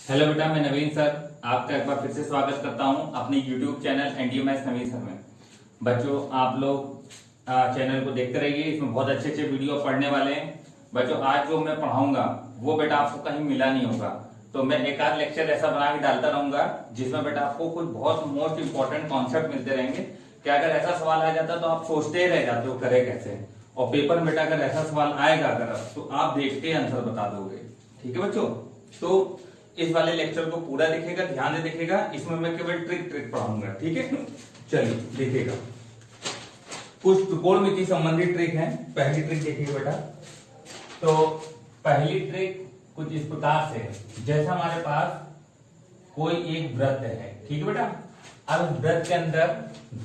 Hello बेटा, मैं नवीन sir आपका एक बार फिर से स्वागत करता हूं अपने YouTube चैनल एनडीएमएस नवीन सर में। बच्चों, आप लोग चैनल को देखते रहिए, इसमें बहुत अच्छे अच्छे वीडियो पढ़ने वाले हैं। बच्चों, आज जो मैं पढ़ाऊंगा वो बेटा आपको कहीं मिला नहीं होगा, तो मैं एक आध लेक्चर ऐसा बना के डालता रहूंगा जिसमें बेटा आपको कुछ बहुत मोस्ट इंपॉर्टेंट कॉन्सेप्ट मिलते रहेंगे कि अगर ऐसा सवाल आ जाता तो आप सोचते ही रह जाते हो करे कैसे, और पेपर में बेटा अगर ऐसा सवाल आएगा अगर तो आप देखते ही आंसर बता दोगे। ठीक है बच्चों, तो इस वाले लेक्चर को पूरा देखिएगा, ध्यान से देखिएगा, इसमें मैं केवल ट्रिक पढ़ाऊंगा। ठीक है, चलिए देखिएगा। कुछ त्रिकोणमिति संबंधी ट्रिक है। पहली ट्रिक देखिए बेटा, तो पहली ट्रिक कुछ इस प्रकार से है, जैसे हमारे पास कोई एक वृत्त है। ठीक है बेटा, अब वृत्त के अंदर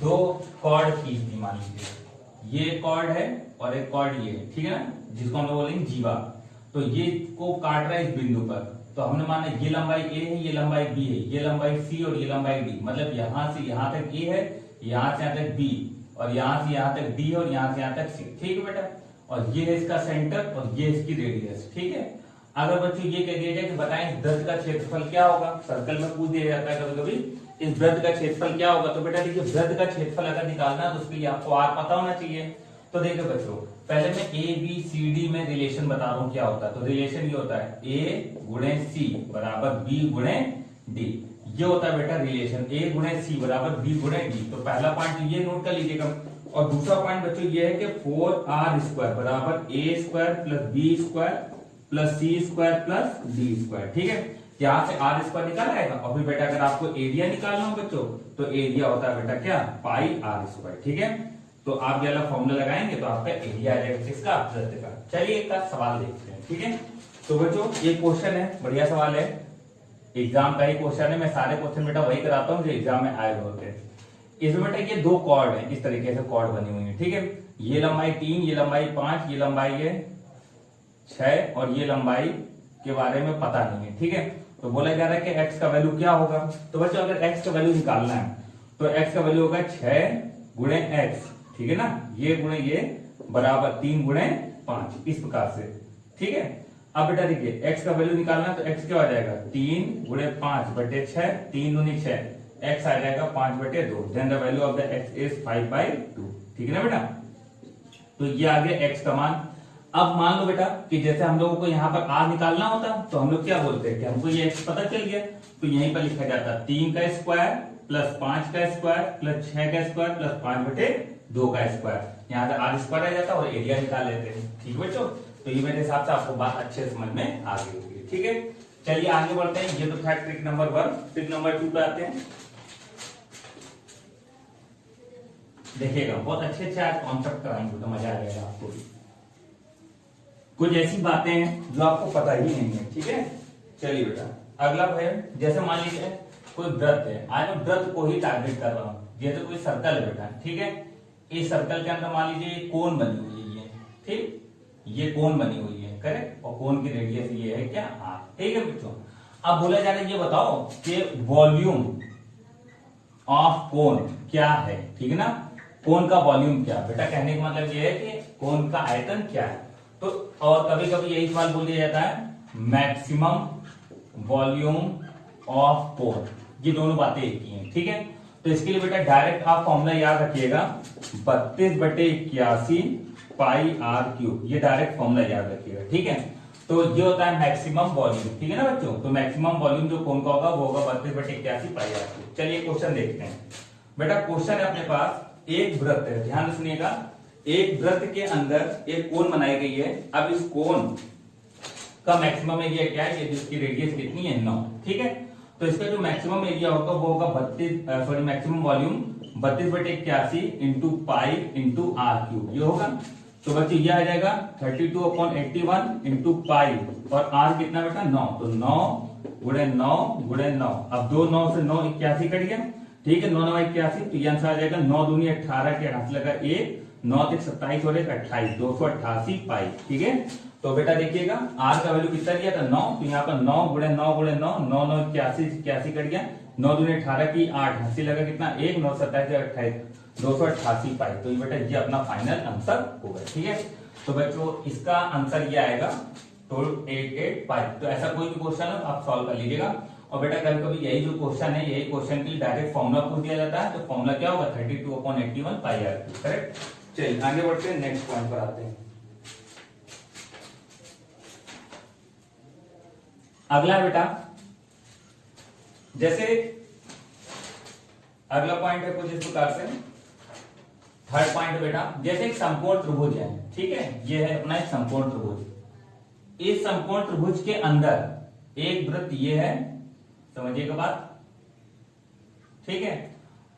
दो कॉर्ड खींच दी, मान लीजिए ये कॉर्ड है और एक कॉर्ड ये है, ठीक है ना, जिसको हम लोग बोलेंगे जीवा। तो ये को काट रहा है इस बिंदु पर, तो हमने माना ये लंबाई ए है, ये लंबाई बी है, ये लंबाई सी और ये लंबाई डी, मतलब यहां से यहां तक ए है, यहां से यहां तक बी, और यहां से यहां तक डी है, और यहां से यहां तक सी। ठीक है बेटा, और ये है इसका सेंटर और ये इसकी रेडियस। ठीक है, अगर बच्चों ये कह दिया जाए कि बताएं इस वृत्त का क्षेत्रफल क्या होगा, सर्कल में पूछ दिया जाता है कभी कभी इस वृत्त का क्षेत्रफल क्या होगा, तो बेटा देखिए वृत्त का क्षेत्रफल अगर निकालना है तो उसके लिए आपको आर पता होना चाहिए। तो देखिए बच्चों, पहले मैं ए बी सी डी में रिलेशन बता रहा हूं क्या होता है। तो रिलेशन ये होता है ए गुणे सी बराबर बी गुणे डी, ये होता है बेटा रिलेशन ए गुणे सी बराबर बी गुणे डी। तो पहला पॉइंट ये नोट कर लीजिएगा, और दूसरा पॉइंट बच्चों ये है कि 4r² बराबर A square plus B square plus C square plus D square. ठीक है, यहां से आर स्क्वायर निकाल आएगा, और फिर बेटा अगर आपको एरिया निकालना हो बच्चों तो एरिया होता है बेटा क्या, पाई आर स्क्वायर। ठीक है, तो आप ये वाला फॉर्मूला लगाएंगे तो आपका एरिया आ जाएगा किसका, वृत्त का। चलिए एक का सवाल देखते हैं। ठीक है, तो बच्चों ये क्वेश्चन है, बढ़िया सवाल है, एग्जाम का ही क्वेश्चन है। मैं सारे क्वेश्चन बेटा वही कराता हूँ जो एग्जाम में आए होते हैं। इसमें बेटा ये दो कॉर्ड है, इस तरीके से कॉर्ड बनी हुई है। ठीक है, ये लंबाई 3, ये लंबाई 5, ये लंबाई है 6, और ये लंबाई के बारे में पता नहीं है। ठीक है, तो बोला जा रहा है कि x का वैल्यू क्या होगा। तो बच्चों अगर x का वैल्यू निकालना है तो x का वैल्यू होगा 6 गुणे x, ठीक है ना, ये गुणे ये बराबर 3 गुणे 5, इस प्रकार से। ठीक है, अब बेटा देखिए x का वैल्यू निकालना तो x क्या हो जाएगा, 3 गुणे 5 बटे 6, 3 दूनी 6, x आ जाएगा 5 बटे 2। Then the value of the x is 5/2। ठीक है ना बेटा, तो ये आ गया x का मान। अब मान लो बेटा कि जैसे हम लोगों को यहाँ पर r निकालना होता तो हम लोग क्या बोलते हैं कि हमको ये x पता चल गया, तो यहीं पर लिखा जाता 3 का स्क्वायर प्लस 5 का स्क्वायर प्लस 6 का स्क्वायर प्लस 5 बटे 2 का स्क्वायर, यहाँ पे आर स्क्वायर आ जाता और एरिया निकाल लेते हैं। ठीक है बच्चों, तो ये मेरे हिसाब से आपको बात अच्छे समझ में आ गई होगी। ठीक है, चलिए आगे बढ़ते हैं। ये तो था ट्रिक नंबर 1। ट्रिक नंबर 2 पे आते हैं। देखिएगा बहुत अच्छे अच्छे आज कॉन्सेप्ट कराएंगे तो मजा आ जाएगा आपको भी। कुछ ऐसी बातें हैं जो आपको पता ही नहीं है। ठीक है, चलिए बेटा अगला है, जैसे मान लीजिए कोई वृत्त है, आज मैं वृत्त को ही टारगेट कर रहा हूं। जैसे कोई सर्कल है बेटा, ठीक है, इस सर्कल के अंदर मान लीजिए कोन बनी हुई है, ठीक, ये कोन बनी हुई है, करेक्ट, और कोन की रेडियस ये है क्या, आर। ठीक है बच्चों, अब बोला जा रहा है ये बताओ कि वॉल्यूम ऑफ कोन क्या है। ठीक है ना, कोन का वॉल्यूम क्या, बेटा कहने का मतलब ये है कि कोन का आयतन क्या है। तो और कभी कभी यही सवाल बोल दिया जाता है मैक्सिमम वॉल्यूम ऑफ कोन, ये दोनों बातें एक ही हैं। ठीक है, तो इसके लिए बेटा डायरेक्ट आप फॉर्मूला याद रखिएगा 32/81 पाई आर क्यूब, ये डायरेक्ट फॉर्मूला याद रखिएगा। ठीक है, तो ये होता है मैक्सिमम वॉल्यूम। ठीक है ना बच्चों, तो मैक्सिमम वॉल्यूम जो कोन का होगा वो होगा 32/81 पाई आर क्यूब। चलिए क्वेश्चन देखते हैं। बेटा क्वेश्चन है अपने पास, एक वृत्त है, ध्यान सुनिएगा, एक वृत्त के अंदर एक कोन बनाई गई है। अब इस कोन का मैक्सिमम एरिया क्या है, जिसकी रेडियस कितनी है, 9। ठीक है, तो इसका जो मैक्सिमम एरिया होगा वो होगा maximum volume 32/81 into pi into r cube, ये होगा। तो बच्चे ये आ जाएगा 32/81 इंटू पाई, और आर कितना बेटा 9, तो 9 गुणे 9 गुणे 9। अब 2 9 से 9 81 कट गया। ठीक है, 9 9 81, तो ये आंसर आ जाएगा 9 दूनी 18 के 88 लगा 1, 9 3 27 और 1 28, 288 पाई। ठीक है, तो बेटा देखिएगा आर का वैल्यू कितना दिया था 9, तो यहाँ पर 9 गुणे 9 गुणे 9, 9 9 81 81 कट गया, 9 दूनी 18 की 8, 80 लगा कितना 1, 9 27 28, 288 पाई। तो ये बेटा ये अपना फाइनल आंसर होगा। ठीक है, तो बच्चों इसका आंसर ये आएगा तो 8 पाई। तो ऐसा कोई भी क्वेश्चन हो आप सॉल्व कर लीजिएगा। और बेटा कभी कभी यही जो क्वेश्चन है, यही क्वेश्चन के लिए डायरेक्ट फॉर्मूला पूछ दिया जाता है, तो फॉर्मूला क्या होगा 32/81 पाई आर क्यूब। करेक्ट। चलिए आगे बढ़ते हैं, नेक्स्ट पॉइंट पर आते हैं। अगला बेटा, जैसे अगला पॉइंट है कुछ इस प्रकार से, थर्ड पॉइंट बेटा, जैसे एक समकोण त्रिभुज है, ठीक है, ये है अपना एक समकोण त्रिभुज। इस समकोण त्रिभुज के अंदर एक वृत्त ये है, समझिएगा बात, ठीक है,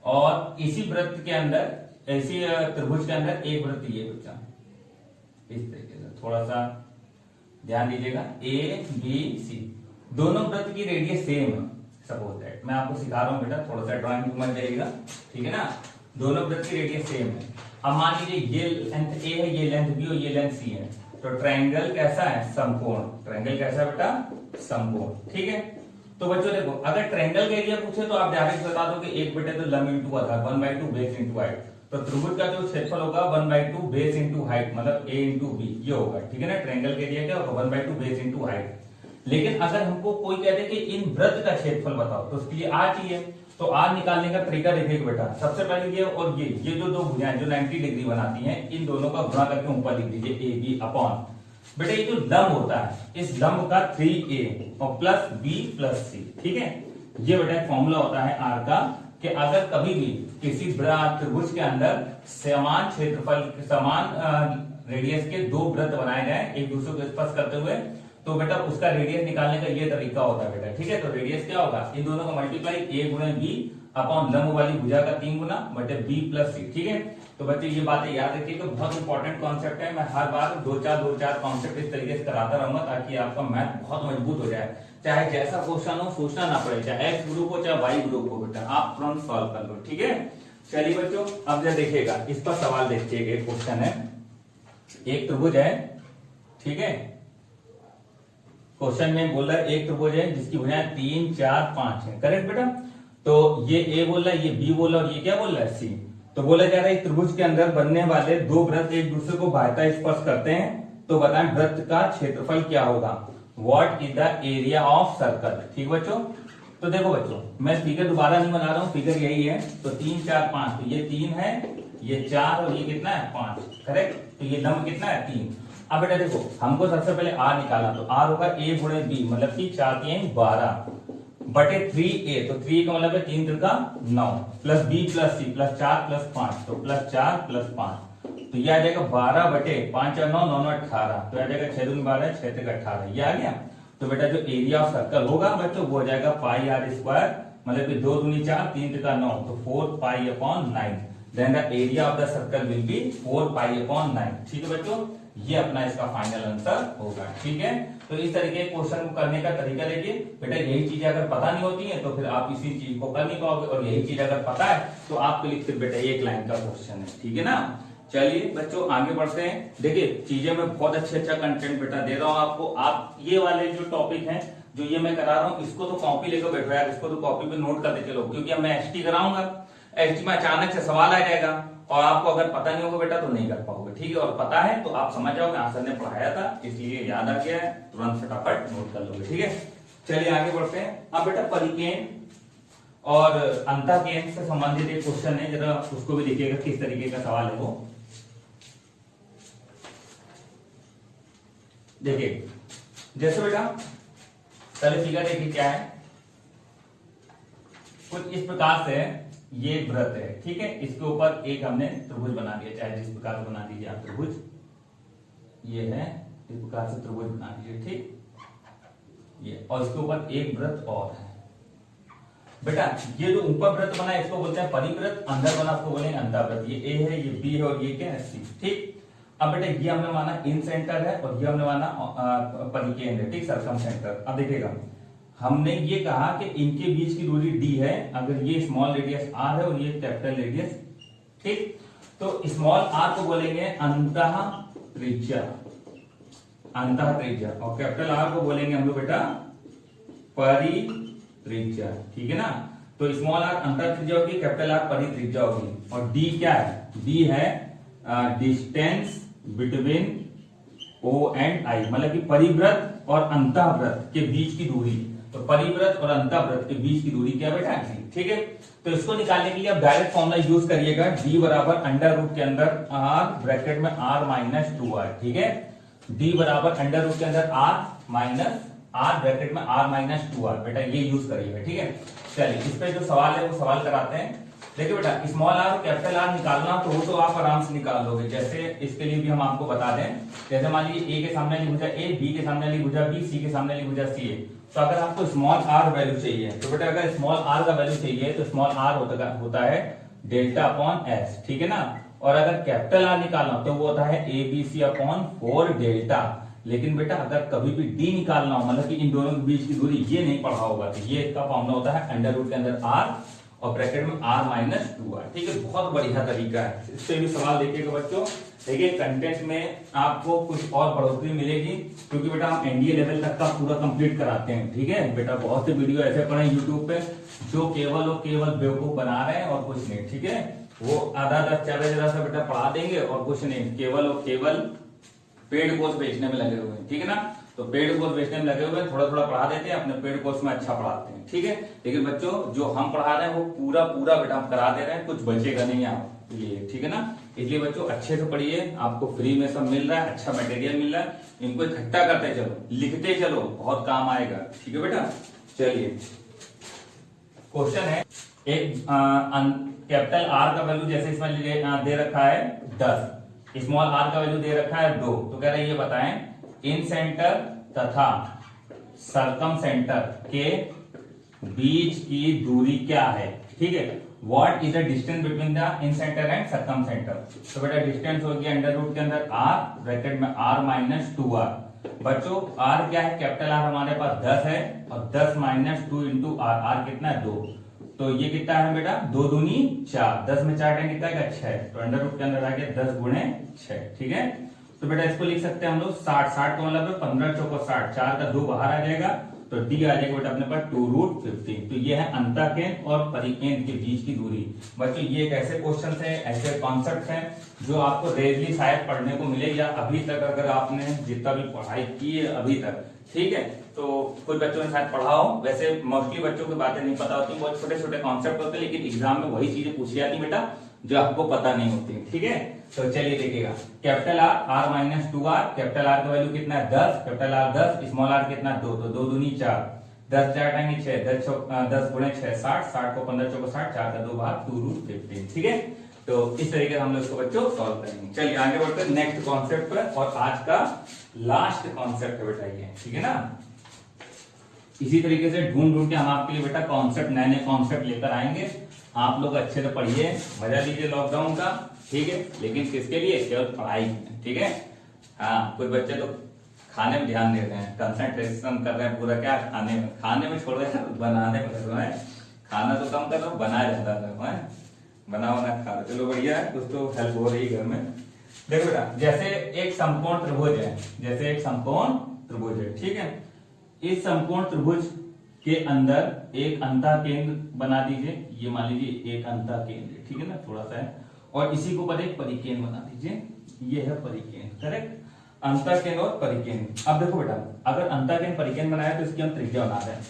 और इसी वृत्त के अंदर, इसी त्रिभुज के अंदर एक वृत्त ये बच्चा, इस तरीके से थोड़ा सा ध्यान दीजिएगा, ए बी सी, दोनों वृत्त की रेडियस सेम है। सपोज दैट, मैं आपको सिखा रहा हूं बेटा, थोड़ा सा ड्राइंग में जाइएगा, ठीक है ना, दोनों वृत्त की रेडियस सेम है। अब मान लीजिए ये लेंथ ए है, ये लेंथ बी और ये लेंथ सी है, तो ट्रायंगल कैसा है, समकोण। ट्रायंगल कैसा बेटा, समकोण, ठीक है। तो बच्चों देखो, अगर ट्रायंगल का एरिया पूछे तो आप डायरेक्ट बता दो कि 1 बटे तो लंब इंटू आधार, 1/2 बेस इंटू हाइट। तो त्रिभुज का जो क्षेत्रफल होगा 1/2 बेस इंटू हाइट, मतलब a इंटू बी, ये होगा, ठीक है ना। ट्रायंगल के एरिया क्या होगा, 1/2 बेस इंटू हाइट। लेकिन अगर हमको कोई कहते हैं कि इन वृत्त का क्षेत्रफल बताओ, तो उसके लिए r चाहिए। तो r निकालने का तरीका देखिएगा बेटा, सबसे पहले ये और ये जो दो भुजाएं जो 90 डिग्री बनाती हैं, इन दोनों का गुणा करके ऊपर लिख दीजिए ए बी अपॉन, बेटा ये जो लंब होता है, इस लंब का 3a और प्लस b प्लस c, ठीक है। ये बेटा फॉर्मूला होता है r का, कि अगर कभी भी किसी त्रिभुज के अंदर समान क्षेत्रफल, समान रेडियस के दो वृत्त बनाए जाए एक दूसरे को स्पर्श करते हुए, तो बेटा उसका रेडियस निकालने का ये तरीका होता है बेटा, ठीक है। तो रेडियस क्या होगा, इन दोनों का मल्टीप्लाई a गुणे b अपॉन लंब वाली भुजा का 3 गुना बटे b प्लस c, ठीक है। तो बच्चे ये बातें याद रखिएगा, बहुत इंपॉर्टेंट कॉन्सेप्ट है। मैं हर बार दो चार कॉन्सेप्ट इस तरीके से कराता रहूंगा, ताकि आपका मैथ बहुत मजबूत हो जाए। चाहे जैसा क्वेश्चन हो सोचना ना पड़े, चाहे एक्स ग्रुप हो चाहे वाई ग्रुप हो, बेटा आप तुरंत सॉल्व कर लो, ठीक है। चलिए बच्चों, अब जरा देखिएगा, इस पर सवाल देखिएगा। एक क्वेश्चन है, एक त्रिभुज है, ठीक है। क्वेश्चन में बोल रहा है एक त्रिभुज है जिसकी भुजाएं 3 4 5 है, करेक्ट बेटा। तो ये ए बोल रहा है, ये बी बोल रहा है और ये क्या बोल रहा है, सी। तो बोला जा रहा है त्रिभुज के अंदर बनने वाले दो वृत्त एक दूसरे को बाह्यता स्पर्श करते हैं, तो बताएं वृत्त का क्षेत्रफल क्या होगा, what is the area of circle, ठीक बच्चों। तो देखो बच्चों, मैं फिगर दोबारा नहीं बना रहा हूं, फिगर यही है। तो 3 4 5, तो ये 3 है, ये 4 और ये कितना है 5, करेक्ट। तो ये लंब कितना है 3। अब बेटा देखो, हमको सबसे पहले r निकालना, तो r होगा a गुणे b, मतलब कि 4 3 12 बटे 3a, तो 3 का मतलब है 3 3 का 9 plus b plus c plus 4 plus 5, तो प्लस 4 प्लस 5, तो ये आ जाएगा 12 बटे 5 और 9 9 18, तो आ जाएगा 6 दूनी 12 6 3 18, ये आ गया। तो बेटा जो एरिया ऑफ सर्कल होगा बच्चों वो हो जाएगा पाई आर स्क्वायर, मतलब कि 2 दूनी 4 3 3 का 9, तो 4 pi upon 9, then the area of the circle will be 4 pi upon 9, ठीक है बच्चों। ये अपना इसका फाइनल आंसर होगा, ठीक है। तो इस तरीके के क्वेश्चन को करने का तरीका देखिए बेटा, यही चीजें अगर पता नहीं होती है तो फिर आप इसी चीज को कर नहीं पाओगे, और यही चीज अगर पता है तो आपके लिए फिर बेटा एक लाइन का क्वेश्चन है, ठीक है ना। चलिए बच्चों आगे बढ़ते हैं। देखिए चीजें मैं बहुत अच्छा कंटेंट बेटा दे रहा हूँ आपको। आप ये वाले जो टॉपिक हैं जो ये मैं करा रहा हूँ, इसको तो कॉपी लेकर बैठो यार, इसको तो कॉपी पे नोट करते चलो, क्योंकि अब मैं एसटी कराऊंगा, एसटी में अचानक से सवाल आ जाएगा और आपको अगर पता नहीं होगा बेटा तो नहीं कर पाओगे, ठीक है। और पता है तो आप समझ जाओगे, आंसर ने पढ़ाया था इसलिए याद आ गया है, तुरंत फटाफट नोट कर लोगे, ठीक है। चलिए आगे बढ़ते हैं। अब बेटा परिकेण और अंतःकेण से संबंधित एक क्वेश्चन है, जरा उसको भी देखिएगा किस तरीके का सवाल है वो। देखिए जैसे बेटा पहले फिगर देखिए क्या है, कुछ इस प्रकार से ये एक वृत्त है, ठीक है। इसके ऊपर एक हमने त्रिभुज बना दिया, चाहे जिस प्रकार से बना दीजिए आप त्रिभुज, ये है इस प्रकार से त्रिभुज बना दीजिए, ठीक ये, और इसके ऊपर एक वृत्त और है बेटा। ये जो ऊपर वृत्त बना है इसको बोलते हैं परिवृत्त, अंदर बना उसको बोलेंगे अंतःवृत्त। ये ए है, ये बी है और ये क्या है सी, ठीक। अब बेटा ये हमने माना इन सेंटर है और ये हमने माना परिकेंद्र है, ठीक, सरकम सेंटर। अब देखिएगा हमने ये कहा कि इनके बीच की दूरी d है, अगर ये स्मॉल रेडियस r है और ये कैपिटल रेडियस, ठीक। तो स्मॉल r को बोलेंगे अंतः त्रिज्या, अंतः त्रिज्या, और कैपिटल R को बोलेंगे हम लोग बेटा परित्रिज्या, ठीक है ना। तो स्मॉल r अंतः त्रिज्या होगी, कैपिटल R परित्रिज्या होगी, और d क्या है, d है distance between O and I, मतलब कि परिव्रत और अंतःव्रत के बीच की दूरी। तो परिव्रत और अंतःव्रत के बीच की दूरी क्या बेटा g, ठीक है। तो इसको निकालने के लिए आप डायरेक्ट फॉर्मूला यूज करिएगा, d बराबर अंडर रूट के अंदर r ब्रैकेट में r माइनस 2r, ठीक है। d बराबर अंडर रूट के अंदर r माइनस r ब्रैकेट में r माइनस 2r, बेटा ये यूज करिएगा, ठीक है। चलिए इस पे जो सवाल है वो सवाल कराते हैं। देखिए बेटा स्मॉल r और कैपिटल R निकालना तो वो तो आप आराम से निकाल लोगे। जैसे इसके लिए भी हम आपको बता दें, जैसे मान लीजिए a के सामने ली भुजा a, b के सामने ली भुजा b, c के सामने ली भुजा c है। तो अगर आपको स्मॉल r वैल्यू चाहिए तो बेटा अगर स्मॉल r का वैल्यू चाहिए तो स्मॉल r होता है डेल्टा अपॉन s, ठीक है ना। और अगर कैपिटल R निकालना तो वो होता है abc अपॉन 4 डेल्टा। लेकिन बेटा अगर कभी भी d निकालना हो, मतलब कि इन दोनों के बीच की दूरी ये नहीं पढ़ा होगा, तो ये इसका फॉर्मूला होता है अंडर रूट के अंदर r और ब्रैकेट में r माइनस 2r, ठीक है। बहुत बढ़िया तरीका है, इससे भी सवाल देखिएगा बच्चों। देखिए कंटेंट में आपको कुछ और बढ़ोतरी मिलेगी, क्योंकि बेटा हम एनडीए लेवल तक का पूरा कंप्लीट कराते हैं, ठीक है बेटा। बहुत से वीडियो ऐसे पड़े यूट्यूब पे जो केवल और केवल बेवकूफ बना रहे हैं और कुछ नहीं, ठीक है। वो आधा जरा सा बेटा पढ़ा देंगे और कुछ नहीं, केवल और केवल पेड कोर्स बेचने में लगे हुए हैं, ठीक है ना। तो पेड कोर्स बेचने में लगे हुए हैं, थोड़ा थोड़ा पढ़ा देते हैं, अपने पेड कोर्स में अच्छा पढ़ाते हैं, ठीक है। लेकिन बच्चों जो हम पढ़ा रहे हैं वो पूरा पूरा बेटा हम करा दे रहे हैं, कुछ बचेगा नहीं आपके लिए, ठीक है ना। इसलिए बच्चों अच्छे से पढ़िए, आपको फ्री में सब मिल रहा है, अच्छा मटेरियल मिल रहा है, इनको इकट्ठा करते चलो, लिखते चलो, बहुत काम आएगा, ठीक है बेटा। चलिए क्वेश्चन है, एक कैपिटल आर का वैल्यू जैसे इसमें दे रखा है 10, स्मॉल आर का वैल्यू दे रखा है 2। तो कह रहे हैं ये बताएं इन सेंटर तथा सरकम सेंटर के बीच की दूरी क्या है, ठीक है। What is the distance between the incentre and circumcentre. तो बेटा डिस्टेंस हो गया अंडर रूट के अंदर r ब्रैकेट में r माइनस 2r। बच्चों r क्या है, कैपिटल R हमारे पास 10 है और 10 माइनस 2 इंटू r, r कितना है 2। तो ये कितना है बेटा 2 दूनी 4, 10 में 4 टाइम कितना है 6। तो अंडर रूट के अंदर आ गया 10 गुणे 6, ठीक है। तो बेटा इसको लिख सकते हैं हम लोग 60, 60 का मतलब 15 चौको 60, 4 का 2 बाहर आ जाएगा, तो डी आ जाएगा बेटा अपने पास 2 रूट 15। तो ये है अंतःकेंद्र और परिकेंद्र के बीच की दूरी। बच्चों ये एक ऐसे क्वेश्चन है, ऐसे कॉन्सेप्ट हैं जो आपको रेयरली शायद पढ़ने को मिले, या अभी तक अगर आपने जितना भी पढ़ाई की है अभी तक, ठीक है। तो कुछ बच्चों ने शायद पढ़ा हो, वैसे मोस्टली बच्चों को बातें नहीं पता होती, बहुत छोटे छोटे कॉन्सेप्ट होते हैं, लेकिन एग्जाम में वही चीजें पूछी जाती बेटा जो आपको पता नहीं होती, ठीक है। तो चलिए देखिएगा, capital R r minus 2r, capital R का वैल्यू कितना है 10, कैपिटल आर 10, स्मॉल आर कितना 2, तो 2 दूनी 4, 10 4 टाइम 6, 10 गुणे 6 60, 60 को 15 चौको 60, 4 का 2 बाहर 2 रूट 15, ठीक है। तो इस तरीके से हम लोग इसको बच्चों सॉल्व करेंगे। चलिए आगे बढ़ते हैं नेक्स्ट कॉन्सेप्ट पर, और आज का लास्ट कॉन्सेप्ट है बेटा ये, ठीक है ना। इसी तरीके से ढूंढ ढूंढ के हम आपके लिए बेटा कॉन्सेप्ट, नए नए कॉन्सेप्ट लेकर आएंगे। आप लोग अच्छे से पढ़िए, मजा लीजिए लॉकडाउन का, ठीक है। लेकिन किसके लिए, केवल पढ़ाई, ठीक है। हाँ कुछ बच्चे तो खाने में ध्यान दे रहे हैं, कंसंट्रेशन कर रहे हैं पूरा, क्या खाने में छोड़ रहे हैं, बनाने में कर रहे हैं। खाना तो कम कर रहे हो, बनाए ज्यादा कर रहे हैं, बना बना खा रहे। चलो बढ़िया है, कुछ तो हेल्प हो रही है घर में। देखो बेटा जैसे एक समकोण त्रिभुज है, जैसे एक समकोण त्रिभुज है, ठीक है। इस समकोण त्रिभुज के अंदर एक अंतःकेंद्र बना दीजिए, ये मान लीजिए एक अंतःकेंद्र, ठीक है ना, थोड़ा सा है, और इसी को पर एक परिकेंद्र बना दीजिए, ये है परिकेंद्र, करेक्ट। अंतःकेंद्र और परिकेंद्र। अब देखो बेटा अगर अंतःकेंद्र परिकेंद्र बनाया तो इसकी हम त्रिज्या बना रहे हैं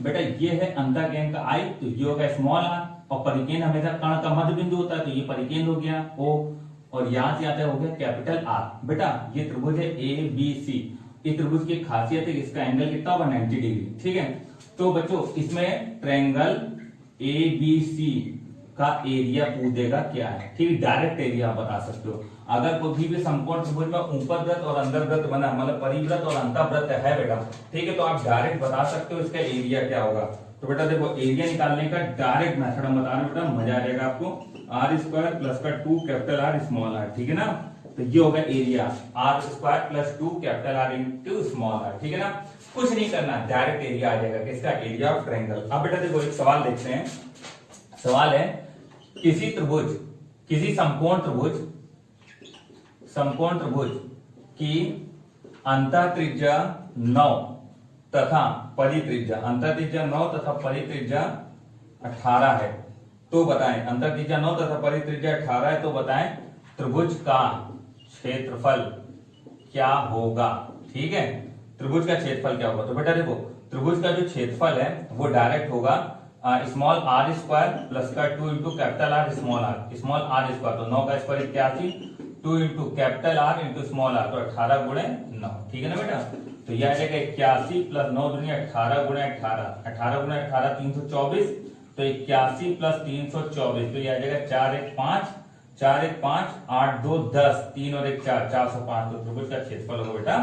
बेटा, ये है अंतःकेंद्र का आई, तो ये होगा स्मॉल आर, और परिकेंद्र हमेशा कर्ण का मध्य बिंदु होता है, तो ये परिकेंद्र हो गया ओ, और यहां से आता हो गया कैपिटल आर। बेटा ये त्रिभुज है ए बी सी, इस त्रिभुज की खासियत है इसका एंगल कितना होगा 90 डिग्री, ठीक है। तो बच्चों इसमें ट्रायंगल एबीसी का एरिया पूछेगा क्या है, ठीक, डायरेक्ट एरिया बता सकते हो। अगर कोई भी समकोण त्रिभुज में ऊपर वृत्त और अंदर वृत्त बना, मतलब परिवृत्त और अंतःवृत्त है बेटा, ठीक है, तो आप डायरेक्ट बता सकते हो इसका एरिया क्या होगा। तो बेटा देखो एरिया निकालने का डायरेक्ट मेथड हम बता रहे हैं बेटा, मजा आ जाएगा आपको। आर स्क्वायर प्लस का 2 कैपिटल आर स्मॉल आर, ठीक है ना। तो ये होगा area r square plus 2 capital r into small r, ठीक है ना। कुछ नहीं करना, डायरेक्ट एरिया आ जाएगा किसका, एरिया ऑफ ट्रायंगल। अब बेटा देखो एक सवाल देखते हैं, सवाल है किसी त्रिभुज, किसी समकोण त्रिभुज की अंतःत्रिज्या 9 तथा परित्रिज्या, अंतःत्रिज्या 9 तथा परित्रिज्या 18 है, तो बताएं, अंतःत्रिज्या 9 तथा परित्रिज्या 18 है, तो बताएं त्रिभुज का क्षेत्रफल क्या होगा। ठीक है, त्रिभुज का क्षेत्रफल क्या होगा। तो बेटा देखो, त्रिभुज का जो क्षेत्रफल है वो डायरेक्ट होगा स्मॉल आर स्क्वायर प्लस का 2 into capital r small r square. तो 9 का square 81, 2 into capital r into small r, तो 18 गुणे 9। ठीक है ना बेटा। तो यह आ जाएगा 81 प्लस 9 दूनी 18 गुणे 18, 18 गुणे 18 324, तो 81 प्लस 324, तो यह आ जाएगा 4 1 5, 4 1 5, 8 2 10, 3 और 1 4, 405। तो त्रिभुज का क्षेत्रफल होगा बेटा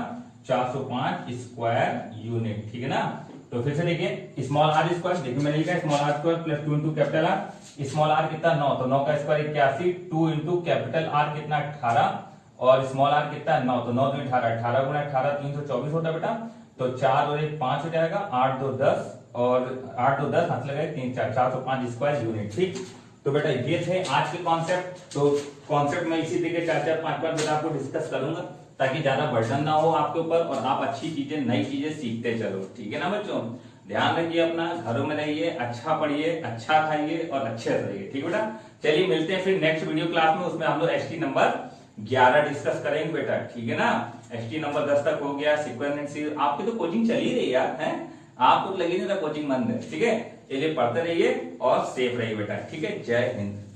405 स्क्वायर यूनिट। ठीक है ना। तो फिर से देखिए, स्मॉल आर स्क्वायर, देखिए मैंने लिखा है small r square plus 2 into capital r. Small r कितना 9, तो 9 का स्क्वायर 81, 2 इंटू कैपिटल आर कितना 18, और स्मॉल आर कितना 9, तो 9 2 18, 18 गुना 18 324 होता है बेटा। तो 4 और 1 5 हो जाएगा, 8 2 10, और 8 2 10 हाथ लगाए 3 4, 405 स्क्वायर यूनिट। ठीक, तो बेटा ये थे आज के कॉन्सेप्ट। तो कॉन्सेप्ट में इसी तरीके 4 5 बेटा आपको डिस्कस करूंगा, ताकि ज्यादा बर्डन ना हो आपके ऊपर और आप अच्छी चीजें नई चीजें सीखते चलो। ठीक है ना बच्चों, ध्यान रखिए अपना, घरों में रहिए, अच्छा पढ़िए, अच्छा खाइए और अच्छे से रहिए। ठीक है बेटा, चलिए मिलते हैं फिर नेक्स्ट वीडियो क्लास में। उसमें हम लोग एसटी नंबर 11 डिस्कस करेंगे बेटा। ठीक है ना, एसटी नंबर 10 तक हो गया। सीक्वेंस आपकी तो कोचिंग चल ही रही यार, है आपको लगी नहीं था कोचिंग बंद है। ठीक है, चलिए पढ़ते रहिए और सेफ रहिए बेटा। ठीक है, जय हिंद।